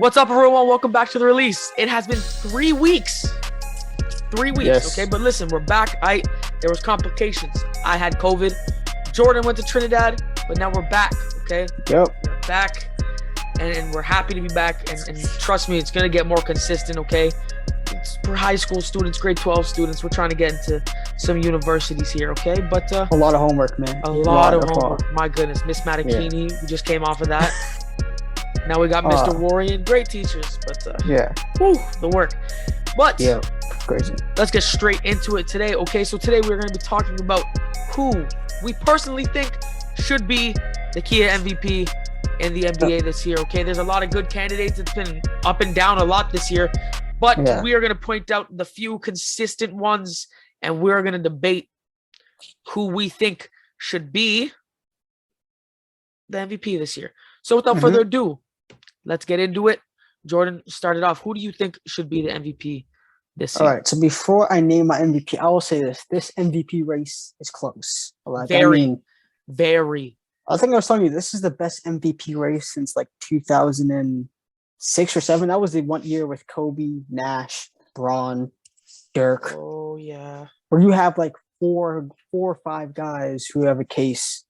What's up, everyone? Welcome back to the release. It has been 3 weeks. 3 weeks, Yes. okay? But listen, we're back. There was complications. I had COVID. Jordan went to Trinidad, but now we're back, okay? Yep. We're back, and we're happy to be back. And trust me, it's going to get more consistent, okay? It's for high school students, grade 12 students. We're trying to get into some universities here, okay? But A lot of homework, man. a lot of homework. My goodness. Miss Matakini, we just came off of that. Now we got Mr. Warrior, great teachers, but the work. But Yeah. Crazy. let's get straight into it today. Okay, so today we're going to be talking about who we personally think should be the Kia MVP in the NBA this year. Okay, there's a lot of good candidates. It's been up and down a lot this year, but we are going to point out the few consistent ones, and we're going to debate who we think should be the MVP this year. So without further ado, let's get into it. Jordan started off. Who do you think should be the MVP this year? All right. So before I name my MVP, I will say this: this MVP race is close. Like, Very. I think I was telling you this is the best MVP race since like 2006 or 7. That was the 1 year with Kobe, Nash, Braun, Dirk, Oh yeah. where you have like four or five guys who have a case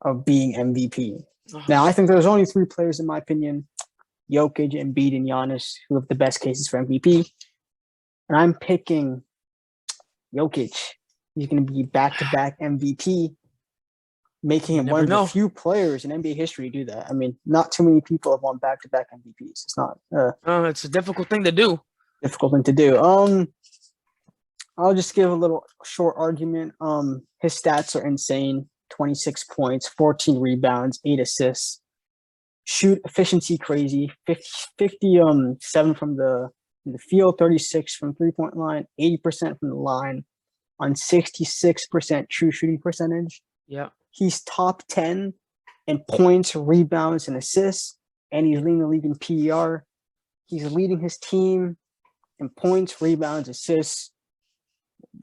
of being MVP. Now, I think there's only 3 players, in my opinion: Jokic, Embiid, and Giannis, who have the best cases for MVP. And I'm picking Jokic. He's going to be back-to-back MVP, making him never one of know. the few players in NBA history to do that. I mean, not too many people have won back-to-back MVPs. It's not It's a difficult thing to do. difficult thing to do. I'll just give a little short argument. His stats are insane. 26 points, 14 rebounds, 8 assists. Shoot efficiency crazy. 57 from the field, 36 from 3-point line, 80% from the line, on 66% true shooting percentage. Yeah. He's top 10 in points, rebounds, and assists, and he's leading the league in PER. He's leading his team in points, rebounds, assists,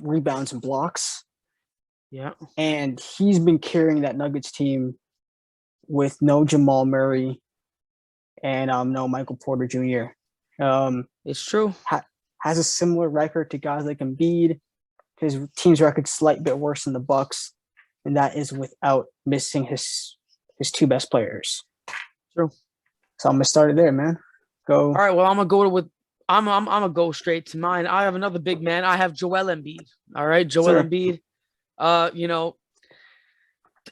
rebounds, and blocks. Yeah. And he's been carrying that Nuggets team with no Jamal Murray and no Michael Porter Jr. It's true. Has a similar record to guys like Embiid. His team's record's slight bit worse than the Bucks, and that is without missing his 2 best players. True. So I'm gonna start it there, man. Go. All right. Well, I'm gonna go straight to mine. I have another big man. I have Joel Embiid. All right, Joel Sure. Embiid.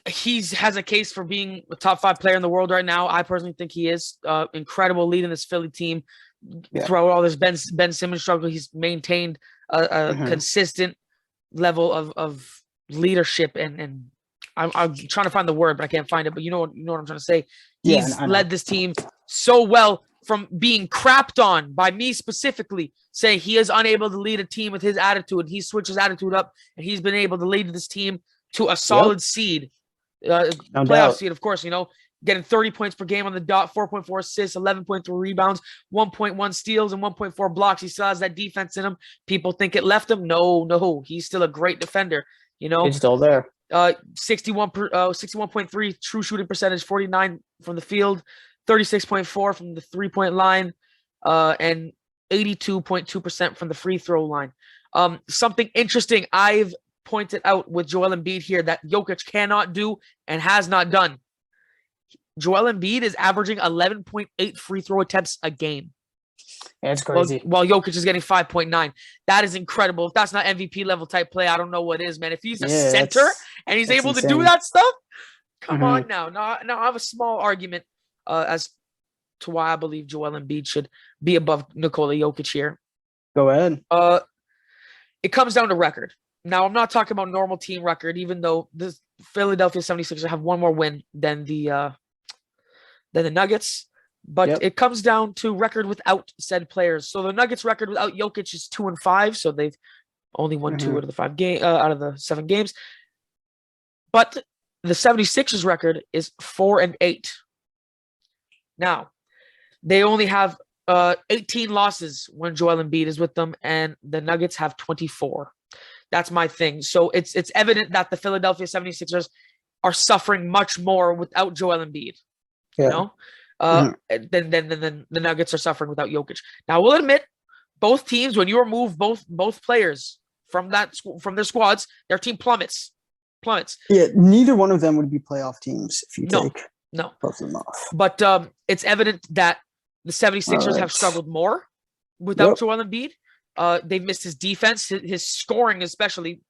He's has a case for being a top 5 player in the world right now. I personally think he is incredible leading this Philly team. Yeah. Throughout all this Ben Simmons struggle, he's maintained a consistent level of leadership and I'm trying to find the word, but I can't find it. But you know what I'm trying to say. Yeah, He's I know. led this team so well from being crapped on by me specifically, saying he is unable to lead a team with his attitude. He switched his attitude up, and he's been able to lead this team to a solid seed, playoff doubt. seed, of course. Getting 30 points per game on the dot, 4.4 assists, 11.3 rebounds, 1.1 steals, and 1.4 blocks. He still has that defense in him. People think it left him. No, he's still a great defender. He's still there. 61.3 true shooting percentage, 49 from the field, 36.4 from the 3-point line, and 82.2% from the free throw line. Something interesting I've pointed out with Joel Embiid here that Jokic cannot do and has not done. Joel Embiid is averaging 11.8 free throw attempts a game. Yeah, it's crazy. While Jokic is getting 5.9. That is incredible. If that's not MVP level type play, I don't know what is, man. If he's a center and he's able to do insane. that stuff, come on now. Now I have a small argument as to why I believe Joel Embiid should be above Nikola Jokic here. Go ahead. It comes down to record. Now, I'm not talking about normal team record, even though the Philadelphia 76ers have one more win than the Nuggets. But it comes down to record without said players. So the Nuggets record without Jokic is 2-5. So they've only won 2 out of the out of the 7 games. But the 76ers record is 4-8. Now, they only have 18 losses when Joel Embiid is with them, and the Nuggets have 24. That's my thing. So it's evident that the Philadelphia 76ers are suffering much more without Joel Embiid. Yeah. You know? Mhm. Then the Nuggets are suffering without Jokic. Now we'll admit, both teams, when you remove both players from from their squads, their team plummets. Yeah, neither one of them would be playoff teams if you No, take no. both of them off. But it's evident that the All 76ers have right. struggled more without Yep. Joel Embiid. They've missed his defense, his scoring, especially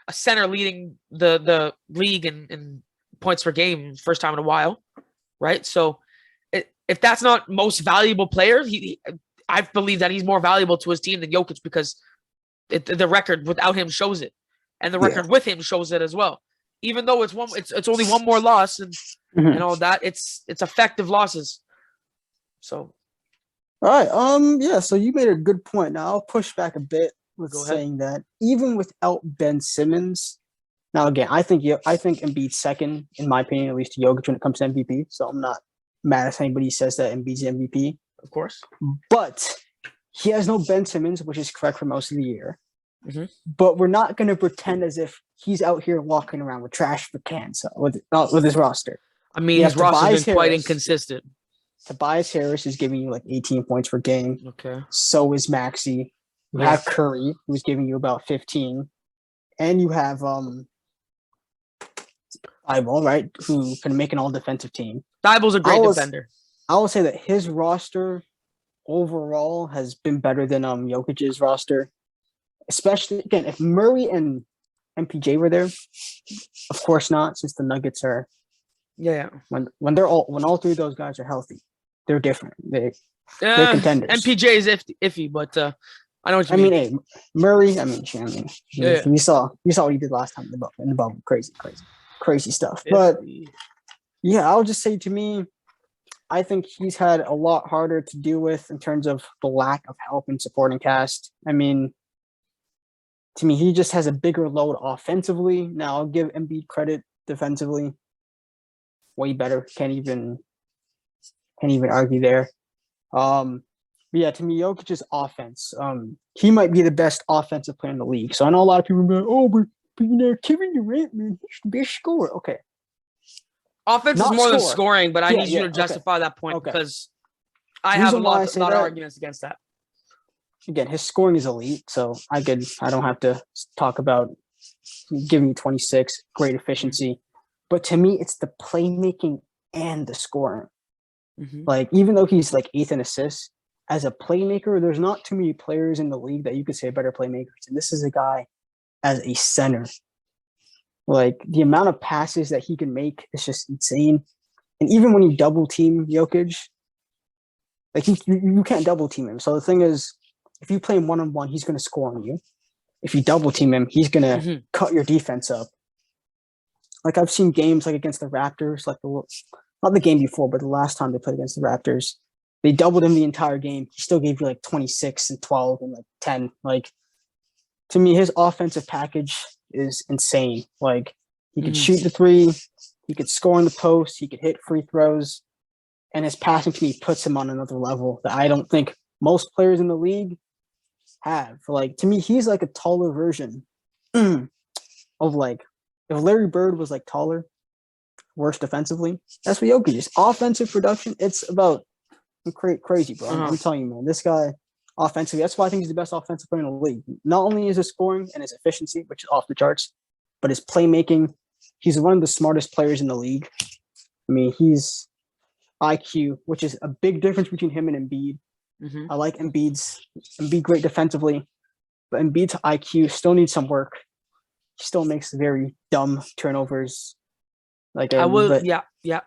a center leading the league in points per game, first time in a while, right? So if that's not most valuable player, I believe that he's more valuable to his team than Jokic because the record without him shows it, and the Yeah. record with him shows it as well. Even though it's only one more loss and Mhm. all that, it's effective losses. So All right. Yeah. So you made a good point. Now I'll push back a bit with Go ahead. saying that even without Ben Simmons, now again, I think Embiid's second in my opinion, at least to Jokic when it comes to MVP. So I'm not mad if anybody says that Embiid's the MVP. of course, But he has no Ben Simmons, which is correct for most of the year. Mhm. But we're not going to pretend as if he's out here walking around with trash for cans with his roster. I mean, You his have roster's Tobias been quite Harris. inconsistent. Tobias Harris is giving you like 18 points per game. Okay. So is Maxey. You Yeah. have Curry, who's giving you about 15. And you have Thibault, right, who can make an all-defensive team. Thibauld's a great I defender. will say that his roster overall has been better than Jokic's roster. Especially, again, if Murray and MPJ were there, of course not, since the Nuggets are Yeah. when all three of those guys are healthy, they're different. They're contenders. MPJ is iffy, but I know what you I mean. mean, hey, Murray. Yeah. We saw what he did last time in the bubble. Crazy stuff. But yeah, I'll just say to me, I think he's had a lot harder to deal with in terms of the lack of help and supporting cast. I mean, to me, he just has a bigger load offensively. Now I'll give Embiid credit defensively. Way better. Can't even argue there. But yeah, to me, Jokic's offense. He might be the best offensive player in the league. So I know a lot of people are like, oh, but you know, Kevin Durant, man, he's the best scorer. Okay. Offense Not is more than score. scoring, but I Yeah, need you yeah, to justify that point Okay. because I have a Reason why I lot say of that- arguments against that. Again, his scoring is elite, so I don't have to talk about giving you 26, great efficiency. But to me, it's the playmaking and the scoring. Mhm. Like, even though he's like 8th in assists, as a playmaker, there's not too many players in the league that you could say are better playmakers. And this is a guy as a center. Like, the amount of passes that he can make is just insane. And even when you double team Jokic, like you can't double team him. So the thing is, if you play him one-on-one, he's going to score on you. If you double team him, he's going to Mhm. cut your defense up. Like, I've seen games like against the Raptors, like not the game before, but the last time they played against the Raptors, they doubled him the entire game. He still gave you like 26 and 12 and like 10. Like, to me, his offensive package is insane. Like, he could shoot the three, he could score in the post, he could hit free throws, and his passing to me puts him on another level that I don't think most players in the league have. Like, to me, he's like a taller version of like, if Larry Bird was like taller, worse defensively, that's what Jokic is. Offensive production, it's about crazy, bro. I'm telling you, man, this guy offensively, that's why I think he's the best offensive player in the league. Not only is his scoring and his efficiency, which is off the charts, but his playmaking. He's one of the smartest players in the league. I mean, he's IQ, which is a big difference between him and Embiid. Mhm. I like Embiid great defensively, but Embiid's IQ still needs some work. He still makes very dumb turnovers. Like, I will. but, Yeah.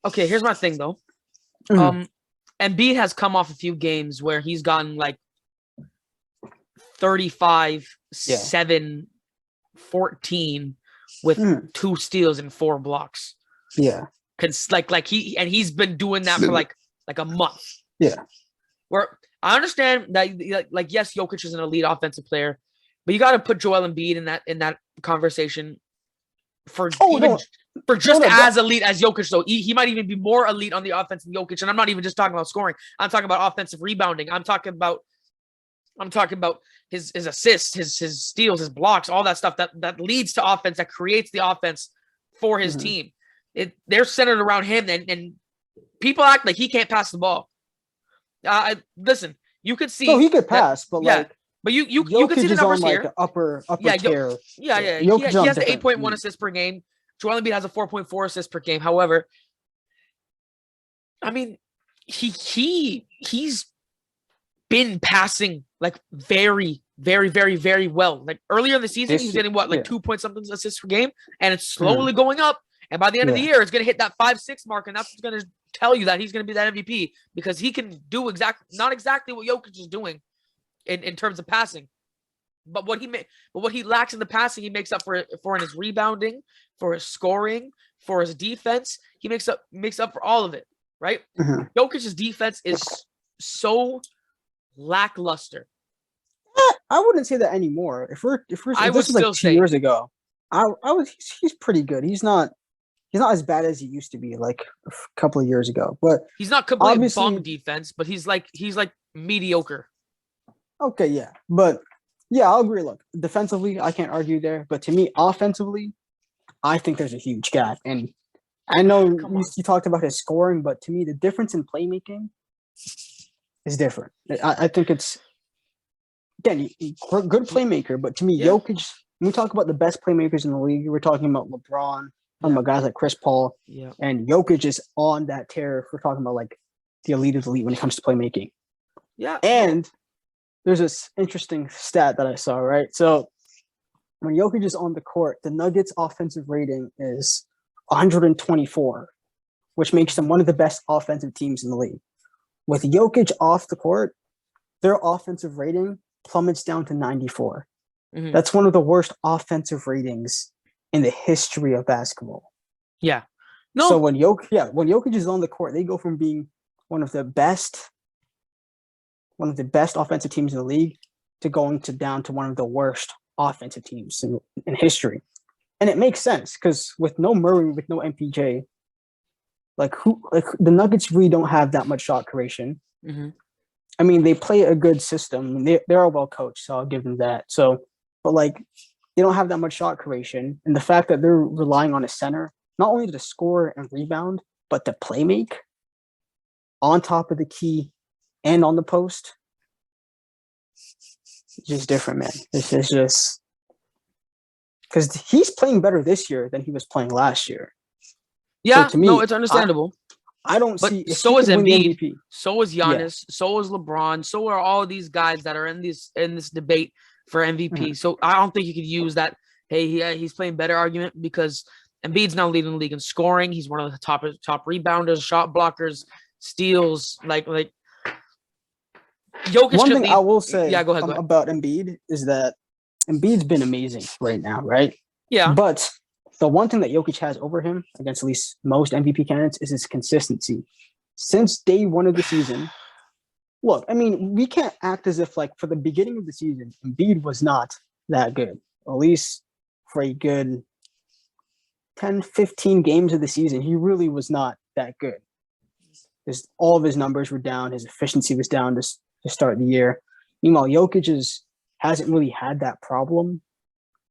Okay, here's my thing though. Mhm. Embiid has come off a few games where he's gotten like 35, Yeah. 7, 14 with Mhm. 2 steals and 4 blocks. yeah, Like he's been doing that for like a month. Yeah. Where I understand that like yes, Jokic is an elite offensive player, but you got to put Joel Embiid in that conversation for just as elite as Jokic. So he might even be more elite on the offense than Jokic. And I'm not even just talking about scoring. I'm talking about offensive rebounding. I'm talking about his assists, his steals, his blocks, all that stuff that leads to offense, that creates the offense for his Mhm. team. They're centered around him, and People act like he can't pass the ball. Listen, you could see. So he could pass, but yeah, like, but you could see the Jokic is numbers on here. like upper Yeah, tier. yeah. Jokic is He on has the different 8.1 league. assists per game. Joel Embiid has a 4.4 assists per game. However, I mean, he's been passing like very, very, very, very well. Like earlier in the season, he was getting what, like 2 point something assists per game, and it's slowly going up. And by the end of the year, it's gonna hit that 5-6 mark, and that's what's gonna tell you that he's gonna be that MVP because he can do not exactly what Jokic is doing in terms of passing, but what he lacks in the passing, he makes up for in his rebounding, for his scoring, for his defense. He makes up for all of it, right? Jokic's defense is so lackluster. I wouldn't say that anymore. If we're I would still like 2 years ago, he's pretty good. He's not as bad as he used to be like a couple of years ago. But he's not completely bum defense, but he's like mediocre. Okay, yeah. But yeah, I'll agree. Look, defensively, I can't argue there. But to me, offensively, I think there's a huge gap. And I know you talked about his scoring, but to me, the difference in playmaking is different. I think it's, again, good playmaker, but to me, Jokic, when we talk about the best playmakers in the league, we're talking about LeBron, talking about guys like Chris Paul, and Jokic is on that tear if we're talking about like the elite of the elite when it comes to playmaking. Yeah. And there's this interesting stat that I saw, right? So when Jokic is on the court, the Nuggets offensive rating is 124, which makes them one of the best offensive teams in the league. With Jokic off the court, their offensive rating plummets down to 94. That's one of the worst offensive ratings in the history of basketball. Yeah. No. So when Jokic is on the court, they go from being one of the best offensive teams in the league to going down to one of the worst offensive teams in history. And it makes sense because with no Murray, with no MPJ, the Nuggets really don't have that much shot creation. I mean, they play a good system. I mean, they're well coached, so I'll give them that. So, but like, they don't have that much shot creation, and the fact that they're relying on a center not only to score and rebound, but to play make on top of the key and on the post, it's just different, man. It's just because he's playing better this year than he was playing last year. Yeah, so to me, it's understandable. I don't see. So is Embiid. So is Giannis. So is LeBron. So are all these guys that are in this debate for MVP. So I don't think you could use that. Hey, he's playing better argument because Embiid's now leading the league in scoring. He's one of the top rebounders, shot blockers, steals. Like Jokic. One thing I will say, go ahead. About Embiid is that Embiid's been amazing right now, right? Yeah. But the one thing that Jokic has over him against at least most MVP candidates is his consistency. Since day one of the season, look, I mean, we can't act as if like for the beginning of the season, Embiid was not that good. At least for a good 10, 15 games of the season, he really was not that good. All of his numbers were down. His efficiency was down to start the year. Meanwhile, Jokic hasn't really had that problem.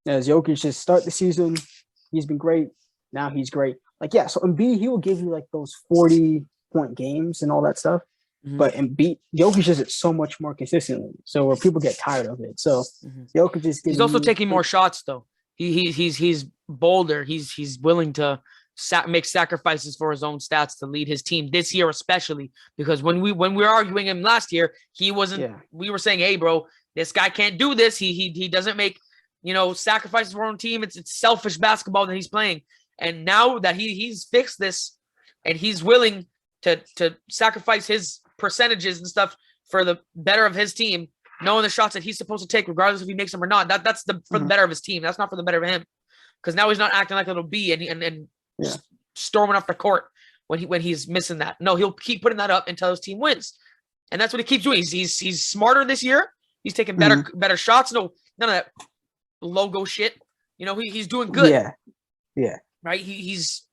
As Jokic just start the season, he's been great. Now he's great. Like, yeah, so Embiid, he will give you like those 40-point games and all that stuff. But Jokic does it so much more consistently. So where people get tired of it. So Jokic is he's also taking more shots though. He's bolder. He's willing to make sacrifices for his own stats to lead his team this year, especially because when we were arguing him last year, he wasn't. Yeah. We were saying, "Hey, bro, this guy can't do this. He doesn't make sacrifices for his own team. It's selfish basketball that he's playing." And now that he's fixed this, and he's willing to sacrifice his percentages and stuff for the better of his team, knowing the shots that he's supposed to take, regardless if he makes them or not. That's for the better of his team. That's not for the better of him, because now he's not acting like it'll be and storming off the court when he's missing that. No, he'll keep putting that up until his team wins, and that's what he keeps doing. He's smarter this year. He's taking better shots. No, none of that logo shit. He's doing good. Yeah. Right. He's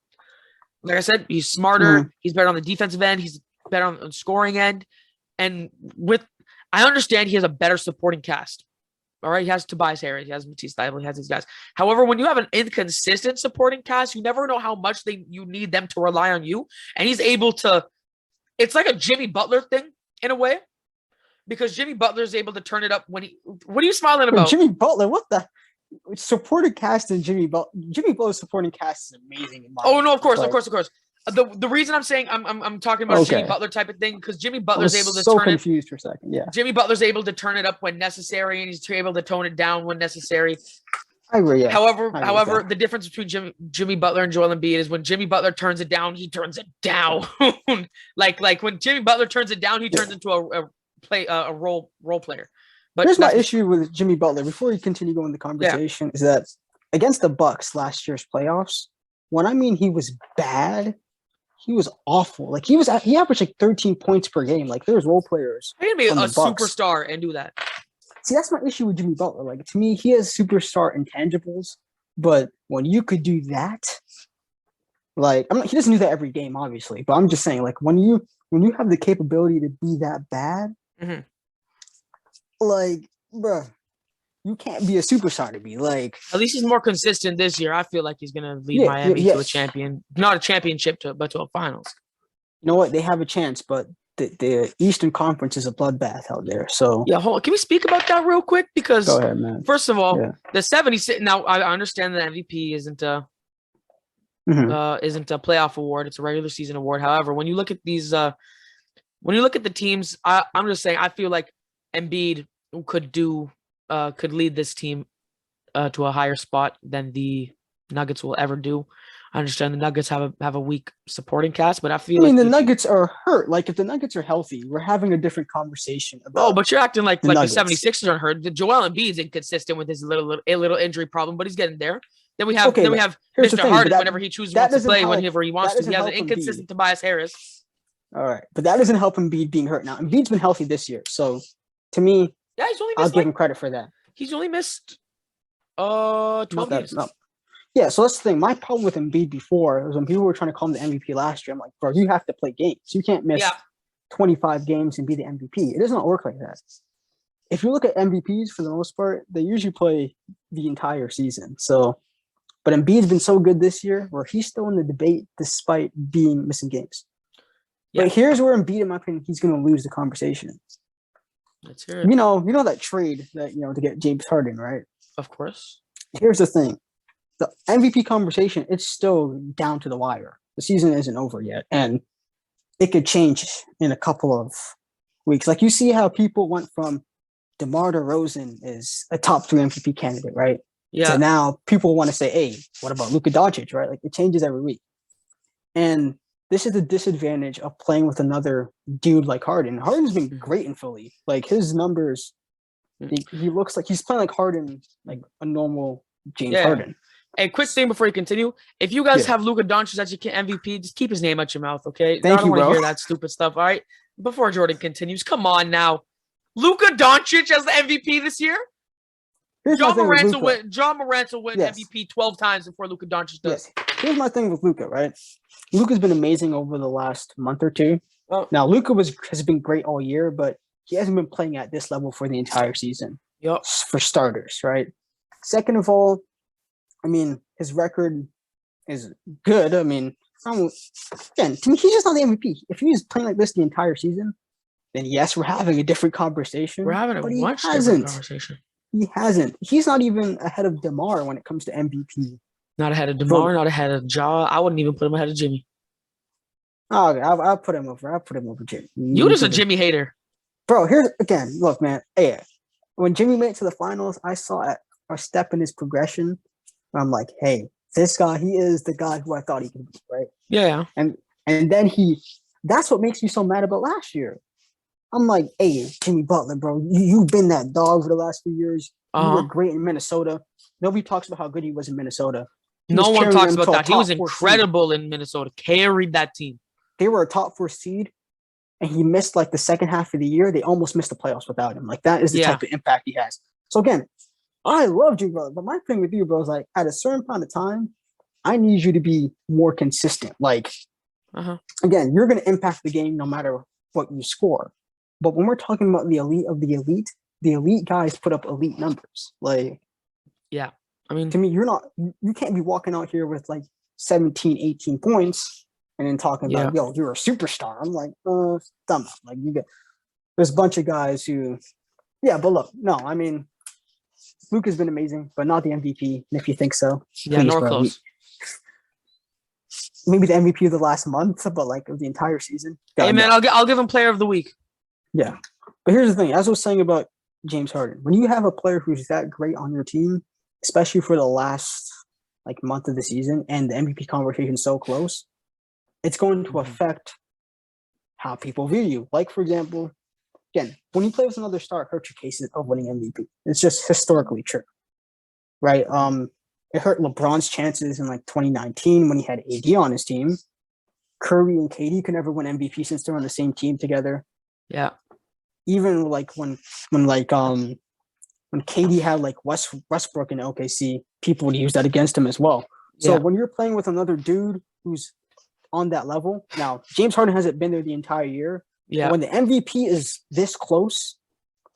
like I said, he's smarter. He's better on the defensive end. He's better on the scoring end. And I understand he has a better supporting cast. All right, he has Tobias Harris, he has Matisse Thybulle, he has these guys. However, when you have an inconsistent supporting cast, you never know how much you need them to rely on you. And he's able to. It's like a Jimmy Butler thing in a way, because Jimmy Butler is able to turn it up when he. What are you smiling about? Jimmy Butler, what the supporting cast in Jimmy Butler? Jimmy Butler's supporting cast is amazing. In my Oh no, of course, like, of course, of course. The reason I'm saying I'm talking about Jimmy Butler type of thing, because Jimmy Butler's able to so turn confused for a second. Yeah, Jimmy Butler's able to turn it up when necessary, and he's able to tone it down when necessary. I agree. Yeah. However, the difference between Jimmy Butler and Joel Embiid is when Jimmy Butler turns it down, he turns it down. like when Jimmy Butler turns it down, he turns into a role player. But here's my issue with Jimmy Butler. Before you continue going the conversation, is that against the Bucks last year's playoffs, when I mean he was bad, he was awful. Like he averaged like 13 points per game. Like there's role players. How can you be a superstar and do that? See, that's my issue with Jimmy Butler. Like to me, he has superstar intangibles, but when you could do that, like he doesn't do that every game, obviously. But I'm just saying, like when you have the capability to be that bad, like, bro, you can't be a superstar to be like. At least he's more consistent this year. I feel like he's gonna lead Miami to a not a championship, but to a finals. You know what? They have a chance, but the Eastern Conference is a bloodbath out there. So yeah, hold on. Can we speak about that real quick? Because go ahead, man. First of all, the 76. Now I understand that MVP isn't a playoff award; it's a regular season award. However, when you look at these, when you look at the teams, I'm just saying I feel like Embiid could lead this team to a higher spot than the Nuggets will ever do. I understand the Nuggets have a weak supporting cast, but I mean the Nuggets are hurt. Like if the Nuggets are healthy, we're having a different conversation about. Oh, but you're acting like the 76ers aren't hurt. The Joel Embiid's inconsistent with his little injury problem, but he's getting there. Then we have Mr. Harden whenever he chooses to play whenever he wants to. He has an inconsistent Tobias Harris. All right, but that doesn't help Embiid being hurt now. Embiid's been healthy this year, so to me, I'll give him credit for that. He's only missed 12 games. No. Yeah, so that's the thing. My problem with Embiid before was when people were trying to call him the MVP last year. I'm like, bro, you have to play games. You can't miss 25 games and be the MVP. It does not work like that. If you look at MVPs for the most part, they usually play the entire season. So, but Embiid's been so good this year where he's still in the debate despite missing games. Yeah. But here's where Embiid, in my opinion, he's going to lose the conversation. Let's hear it. You know that trade that to get James Harden, right? Of course. Here's the thing. The MVP conversation, it's still down to the wire. The season isn't over yet, and it could change in a couple of weeks. Like you see how people went from DeMar DeRozan is a top 3 MVP candidate, right? Yeah. So now people want to say, hey, what about Luka Doncic, right? Like it changes every week. And this is the disadvantage of playing with another dude like Harden. Harden's been great in Philly. Like his numbers, he looks like he's playing like Harden, like a normal James Harden. A quick thing before you continue. If you guys have Luka Doncic as your MVP, just keep his name out your mouth, okay? I don't want to hear that stupid stuff, all right? Before Jordan continues, come on now. Luka Doncic as the MVP this year? John Morant will win MVP 12 times before Luka Doncic does. Yes. Here's my thing with Luka, right? Luka's been amazing over the last month or two. Oh. Now, Luka has been great all year, but he hasn't been playing at this level for the entire season. Yep. For starters, right? Second of all, I mean, his record is good. I mean, again, to me, he's just not the MVP. If he was playing like this the entire season, then yes, we're having a different conversation. We're having a much different conversation. He hasn't. He's not even ahead of DeMar when it comes to MVP. Not ahead of DeMar, not ahead of Ja. I wouldn't even put him ahead of Jimmy. Oh, okay, I'll put him over. I'll put him over Jimmy. You're just a Jimmy hater. Bro, here's, again, look, man. Hey, when Jimmy made it to the finals, I saw a step in his progression. I'm like, hey, this guy, he is the guy who I thought he could be, right? Yeah. And then that's what makes me so mad about last year. I'm like, hey, Jimmy Butler, bro, you've been that dog for the last few years. You were great in Minnesota. Nobody talks about how good he was in Minnesota. No one talks about that. He was incredible in Minnesota. Carried that team. They were a top 4 seed, and he missed like the second half of the year. They almost missed the playoffs without him. Like that is the type of impact he has. So again, I loved you, bro. But my thing with you, bro, is like at a certain point of time, I need you to be more consistent. Like, again, you're going to impact the game no matter what you score. But when we're talking about the elite of the elite, the elite guys put up elite numbers. Like, Yeah. I mean, to me, you can't be walking out here with like 17, 18 points and then talking Yeah. about, yo, you're a superstar. I'm like, dumb. Like, there's a bunch of guys who, yeah, but look, no, I mean, Luke has been amazing, but not the MVP. And if you think so, yeah, please, nor bro, close. maybe the MVP of the last month, but like of the entire season. Hey, God, man, no. I'll give him player of the week. Yeah. But here's the thing, as I was saying about James Harden, when you have a player who's that great on your team, especially for the last like month of the season and the MVP conversation so close, it's going to affect how people view you. Like, for example, again, when you play with another star, it hurts your cases of winning MVP. It's just historically true. Right? It hurt LeBron's chances in like 2019 when he had AD on his team. Curry and KD could never win MVP since they're on the same team together. Yeah. Even like when KD had like Westbrook in OKC, people would use that against him as well. So Yeah. when you're playing with another dude who's on that level, now James Harden hasn't been there the entire year. Yeah. But when the MVP is this close,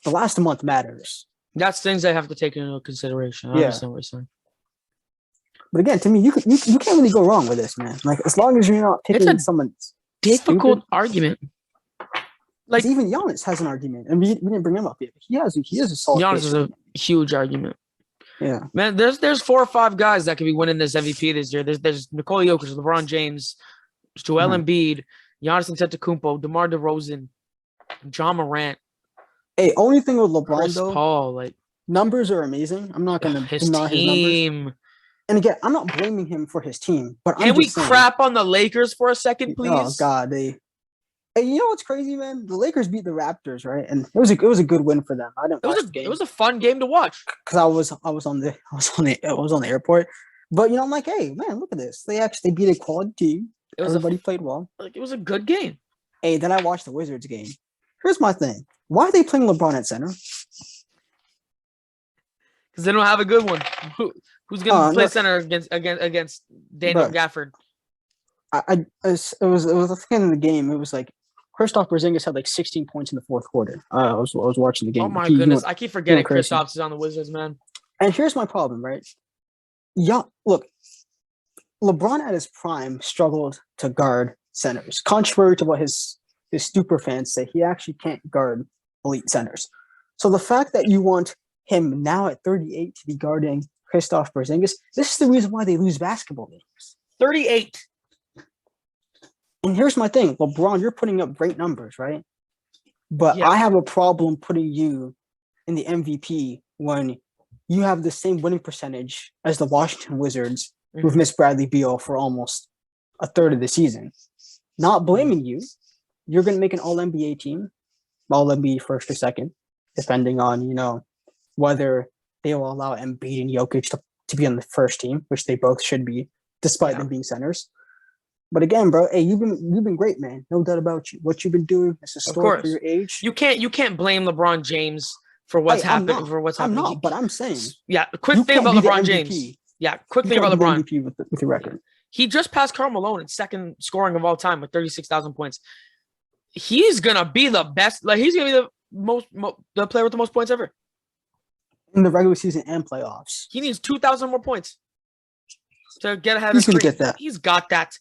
the last month matters. That's things I have to take into consideration. I understand what you're saying. But again, to me, you can't really go wrong with this, man. Like, as long as you're not picking someone Difficult argument. Like, even Giannis has an argument, and we didn't bring him up yet. But he has a solid. Giannis is a huge argument. Yeah, man. There's 4 or 5 guys that could be winning this MVP this year. There's Nikola Jokic, LeBron James, Joel Embiid, Giannis Antetokounmpo, DeMar DeRozan, John Morant. Hey, only thing with LeBron Chris though, Paul, like numbers are amazing. I'm not gonna deny his numbers. And again, I'm not blaming him for his team, but can we crap on the Lakers for a second, please? Oh God, Hey, you know what's crazy, man? The Lakers beat the Raptors, right? And it was a good win for them. I didn't watch the game. It was a fun game to watch because I was on the airport. But I'm like, hey, man, look at this. They beat a quality team. Everybody played well. Like, it was a good game. Hey, then I watched the Wizards game. Here's my thing: why are they playing LeBron at center? Because they don't have a good one. Who's gonna play center against Daniel Gafford? It was the end of the game. It was like Kristaps Porzingis had like 16 points in the fourth quarter. I was watching the game. Oh my goodness, I keep forgetting Kristaps is on the Wizards, man. And here's my problem, right? Yeah, look, LeBron at his prime struggled to guard centers. Contrary to what his super fans say, he actually can't guard elite centers. So the fact that you want him now at 38 to be guarding Kristaps Porzingis, this is the reason why they lose basketball games. 38. And here's my thing, LeBron, you're putting up great numbers, right? But I have a problem putting you in the MVP when you have the same winning percentage as the Washington Wizards, who've missed Bradley Beal for almost a third of the season. Not blaming you. You're going to make an All-NBA team, All-NBA first or second, depending on, whether they will allow Embiid and Jokic to be on the first team, which they both should be, despite them being centers. But again, bro, hey, you've been great, man. No doubt about you. What you've been doing is historic for your age. You can't blame LeBron James for what's happened. I'm not, but I'm saying. Yeah, quick thing about LeBron James. Yeah, quick thing about LeBron. MVP with your record. He just passed Karl Malone in second scoring of all time with 36,000 points. He's gonna be the best. Like, he's gonna be the player with the most points ever in the regular season and playoffs. He needs 2,000 more points to get ahead. He's gonna get that. He's got that.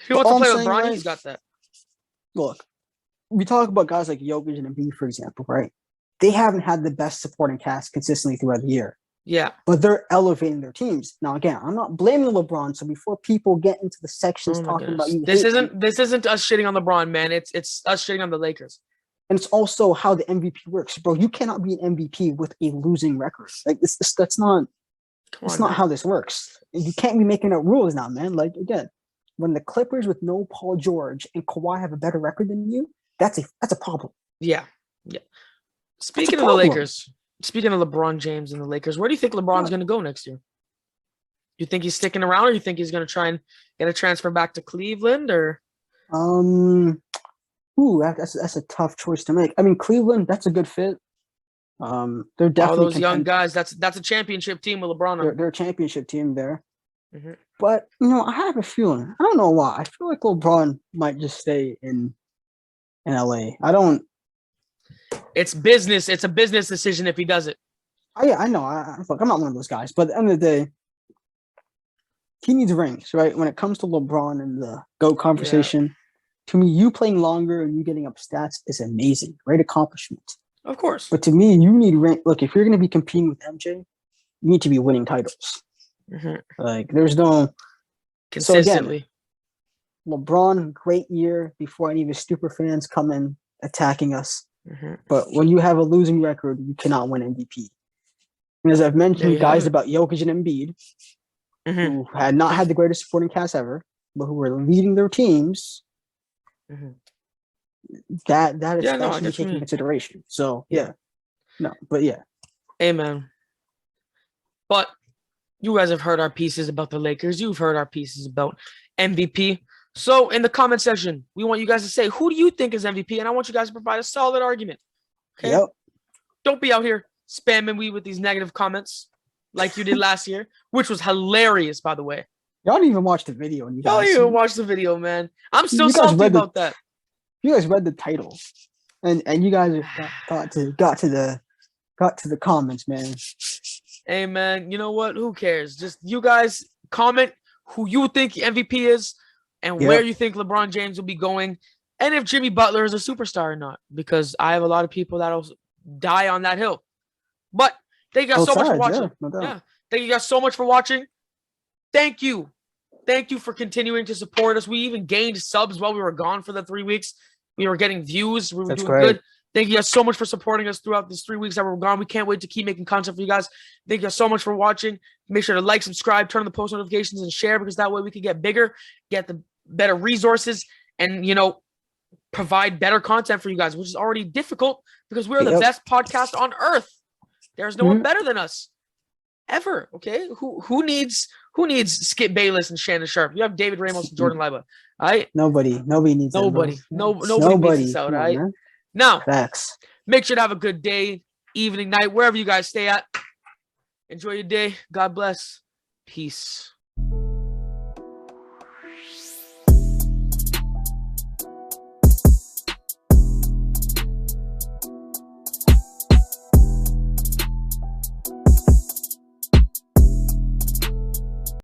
If he wants to play with LeBron, right? He's got that. Look, we talk about guys like Jokic and Embiid, for example, right? They haven't had the best supporting cast consistently throughout the year. Yeah. But they're elevating their teams. Now, again, I'm not blaming LeBron. So before people get into the sections talking about you, this isn't us shitting on LeBron, man. It's us shitting on the Lakers. And it's also how the MVP works, bro. You cannot be an MVP with a losing record. Like that's not how this works. You can't be making up rules now, man. Like, again, when the Clippers with no Paul George and Kawhi have a better record than you, that's a problem. Yeah. Speaking of the Lakers, speaking of LeBron James and the Lakers, where do you think LeBron's going to go next year? You think he's sticking around, or you think he's going to try and get a transfer back to Cleveland, or? That's a tough choice to make. I mean, Cleveland, that's a good fit. They're definitely all those young guys. That's a championship team with LeBron. They're a championship team there. Mm-hmm. But I have a feeling. I don't know why. I feel like LeBron might just stay in LA. It's business. It's a business decision if he does it. I know. Look, I'm not one of those guys, but at the end of the day, he needs rings, right? When it comes to LeBron and the GOAT conversation, to me, you playing longer and you getting up stats is amazing. Great accomplishment. Of course. But to me, you need ring. Look, if you're going to be competing with MJ, you need to be winning titles. Like, there's no consistently. So again, LeBron, great year before any of his super fans come in attacking us. But when you have a losing record, you cannot win MVP. And as I've mentioned, guys about Jokic and Embiid, who had not had the greatest supporting cast ever, but who were leading their teams, that should be taken into consideration. So Amen. But you guys have heard our pieces about the Lakers. You've heard our pieces about MVP. So in the comment section, we want you guys to say, who do you think is MVP? And I want you guys to provide a solid argument. Okay. Yep. Don't be out here spamming me with these negative comments like you did last year, which was hilarious, by the way. Y'all didn't even watch the video. Y'all didn't even watch the video, man. I'm still salty about that. You guys read the title, and you guys got to the comments, man. Hey, man, you know what? Who cares? Just you guys comment who you think MVP is and where you think LeBron James will be going, and if Jimmy Butler is a superstar or not, because I have a lot of people that'll die on that hill. But thank you guys so much for watching. Thank you guys so much for watching. Thank you. Thank you for continuing to support us. We even gained subs while we were gone for the 3 weeks. We were getting views. We were doing good. Thank you guys so much for supporting us throughout these 3 weeks that we were gone. We can't wait to keep making content for you guys. Thank you guys so much for watching. Make sure to like, subscribe, turn on the post notifications, and share, because that way we can get bigger, get the better resources, and, provide better content for you guys, which is already difficult because we're the best podcast on earth. There's no one better than us ever. Okay. Who needs Skip Bayless and Shannon Sharp? You have David Ramos and Jordan Liba. All right. Nobody needs nobody needs this out. All right. Now, facts. Make sure to have a good day, evening, night, wherever you guys stay at. Enjoy your day. God bless. Peace.